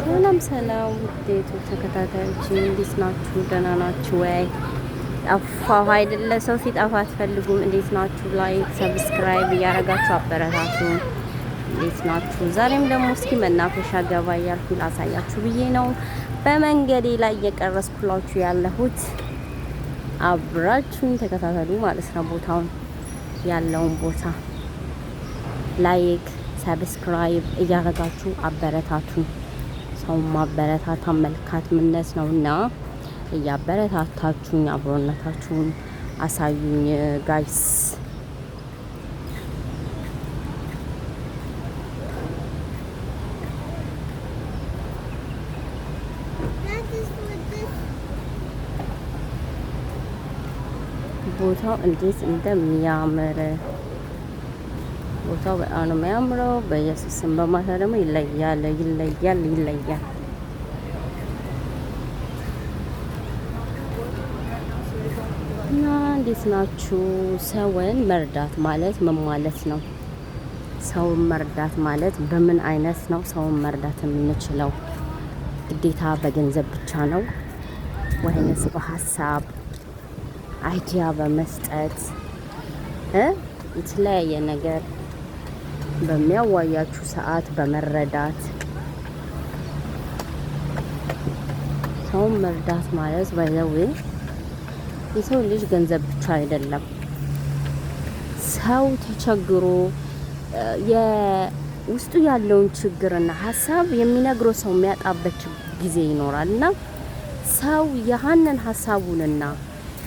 ሰላም ሰላም ውዴቱ ተከታታዮች እንዴት ናችሁ? ደህና ናችሁ ወይ? ጠፋሁ አይደለ? ሰው ሲጠፋ አትፈልጉም። እንዴት ናችሁ? ላይክ ሰብስክራይብ እያረጋችሁ አበረታቱ። እንዴት ናችሁ? ዛሬም ደግሞ እስኪ መናፈሻ ገባ እያልኩ ላሳያችሁ ብዬ ነው በመንገዴ ላይ እየቀረስኩላችሁ ያለሁት። አብራችሁኝ ተከታተሉ ማለት ነው። ቦታውን ያለውን ቦታ ላይክ ሰብስክራይብ እያረጋችሁ አበረታቱ። ሰው ማበረታታ መልካምነት ነውና እያበረታታችሁኝ አብሮነታችሁን አሳዩኝ ጋይስ። ቦታው እንዴት እንደሚያምር ቦታው በጣም ነው የሚያምረው። በኢየሱስ ስም በማታ ደግሞ ይለያል። እና እንዴት ናችሁ? ሰውን መርዳት ማለት ምን ማለት ነው? ሰውን መርዳት ማለት በምን አይነት ነው ሰውን መርዳት የምንችለው? ግዴታ በገንዘብ ብቻ ነው ወይንስ በሀሳብ አይዲያ በመስጠት የተለያየ ነገር በሚያዋያችሁ ሰዓት በመረዳት? ሰውን መርዳት ማለት ባይዘው የሰው ልጅ ገንዘብ ብቻ አይደለም። ሰው ተቸግሮ የውስጡ ያለውን ችግርና ሀሳብ የሚነግረው ሰው የሚያጣበት ጊዜ ይኖራል እና ሰው ያንን ሀሳቡንና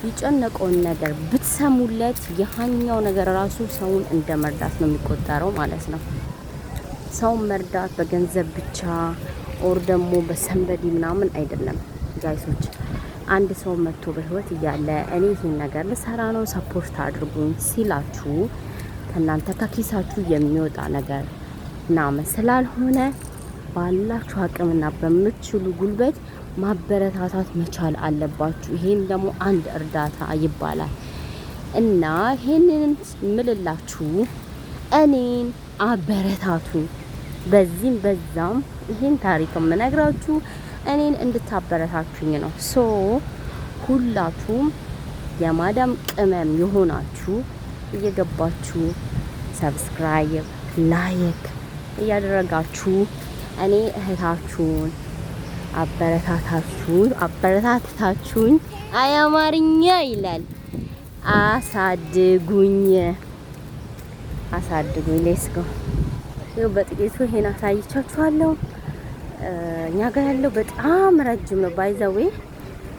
የጨነቀውን ነገር ብትሰሙለት ያኛው ነገር ራሱ ሰውን እንደ መርዳት ነው የሚቆጠረው ማለት ነው። ሰውን መርዳት በገንዘብ ብቻ ኦር ደግሞ በሰንበዲ ምናምን አይደለም ጋይሶች። አንድ ሰው መጥቶ በህይወት እያለ እኔ ይሄን ነገር ልሰራ ነው ሰፖርት አድርጉኝ ሲላችሁ ከእናንተ ከኪሳችሁ የሚወጣ ነገር ምናምን ስላልሆነ ባላችሁ አቅምና በምትችሉ ጉልበት ማበረታታት መቻል አለባችሁ። ይሄን ደግሞ አንድ እርዳታ ይባላል እና ይሄንን ምልላችሁ እኔን አበረታቱ። በዚህም በዛም ይሄን ታሪክ የምነግራችሁ እኔን እንድታበረታቱኝ ነው። ሶ ሁላችሁም የማዳም ቅመም የሆናችሁ እየገባችሁ ሰብስክራይብ ላይክ እያደረጋችሁ እኔ እህታችሁን አበረታታችሁኝ አያማርኛ ይላል አሳድጉኝ። ሌትስ ጎ። ይኸው በጥቂቱ ይሄን አሳይቻችኋለሁ። እኛ ጋር ያለው በጣም ረጅም ነው። ባይዘዌ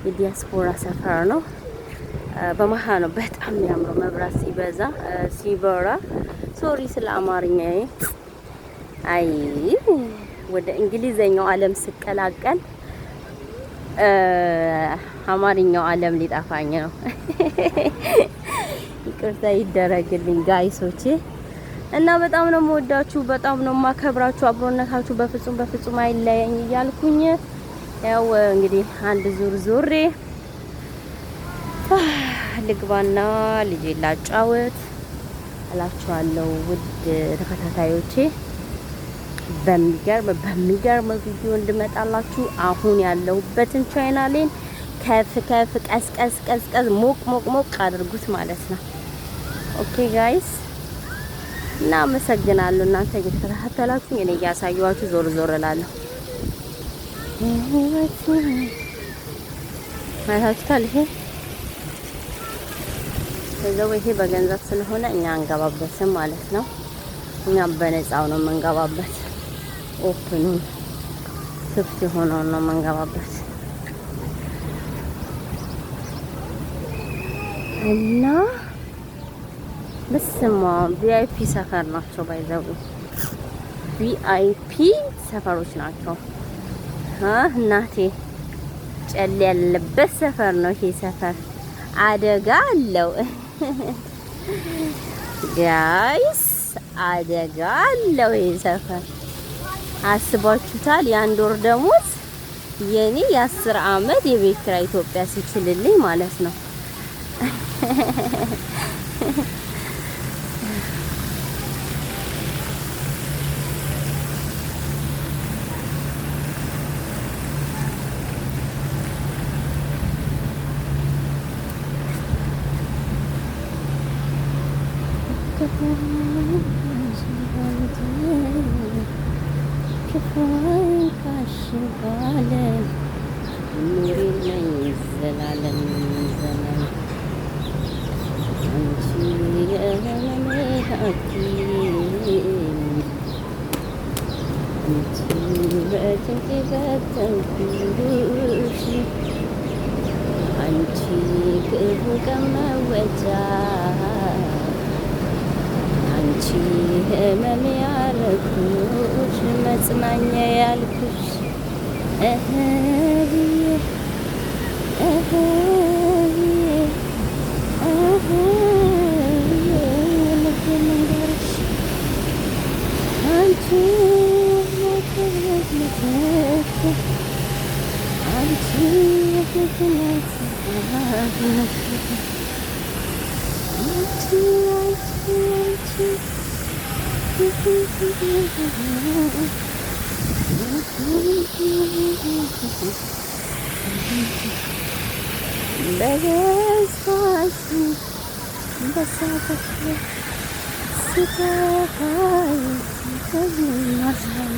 የዲያስፖራ ሰፈር ነው። በመሃ ነው በጣም የሚያምረው። መብራት ሲበራ ሶሪ ስለ አማርኛዬ። አይ ወደ እንግሊዘኛው ዓለም ስቀላቀል አማርኛው ዓለም ሊጠፋኝ ነው። ይቅርታ ይደረግልኝ ጋይሶቼ። እና በጣም ነው የምወዳችሁ፣ በጣም ነው የማከብራችሁ። አብሮነታችሁ በፍጹም አይለየኝ እያልኩኝ ያው እንግዲህ አንድ ዙር ዞሬ ልግባና ልጄ ላጫወት እላችኋለሁ ውድ ተከታታዮቼ። በሚገርም ቪዲዮ እንድመጣላችሁ አሁን ያለሁበትን ቻናሌን ከፍ ቀስቀስ ሞቅ አድርጉት ማለት ነው። ኦኬ ጋይስ እና አመሰግናለሁ እናንተ እየተከታተላችሁ እኔ እያሳየኋችሁ ዞር እላለሁ። አይታችኋል። ይሄ በገንዘብ ስለሆነ እኛ አንገባበትም ማለት ነው። እኛ በነፃው ነው የምንገባበት። ኦፕኑን ክፍት የሆነውን ነው የምንገባበት እና በስማ ቪአይፒ ሰፈር ናቸው። ባይዘው ቪአይፒ ሰፈሮች ናቸው። እናቴ ጨል ያለበት ሰፈር ነው ይሄ ሰፈር። አደጋ አለው ጋይስ፣ አደጋ አለው ይሄ ሰፈር። አስባችሁታል? የአንድ ወር ደሞዝ የኔ የ10 አመት የቤት ኪራይ ኢትዮጵያ ሲችልልኝ ማለት ነው። ክፉን ካሽባለ ኑሪልኝ ዘላለም ዘመን አንቺ የህመሜ ሐኪም አንቺ በጭንቄ ፈተንኩሽ አንቺ ክፉ ቀን መወጫ አንቺ ህመሜ ያረኩሽ መጽናኛ ያልኩሽ ብዬ ልቤን መንገርሽ አንቺ አንቺ የፍቅርነት በገዛሽ በሳተሽ ስጠፋኝ ተዝናሳኝ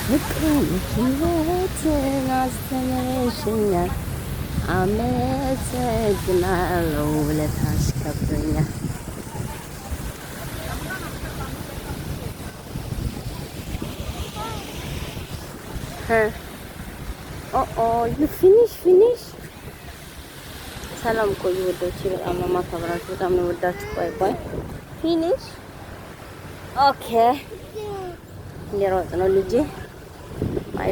ፍቅርን ሕይወትን አስተምረሽኛል። አመሰግናለሁ ውለታሽ ከብዶኛል። ዩ ፊኒሽ ሰላም ቆዩ ወዶች፣ በጣም ነው የማከብራችሁ፣ በጣም ነው ወዳችሁ። ባይ ፊኒሽ ኦኬ። ሊሮጥ ነው ልጄ።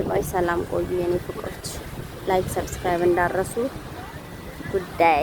ባይ ሰላም ቆዩ የኔ ፍቅሮች። ላይክ ሰብስክራይብ እንዳረሱ ጉዳይ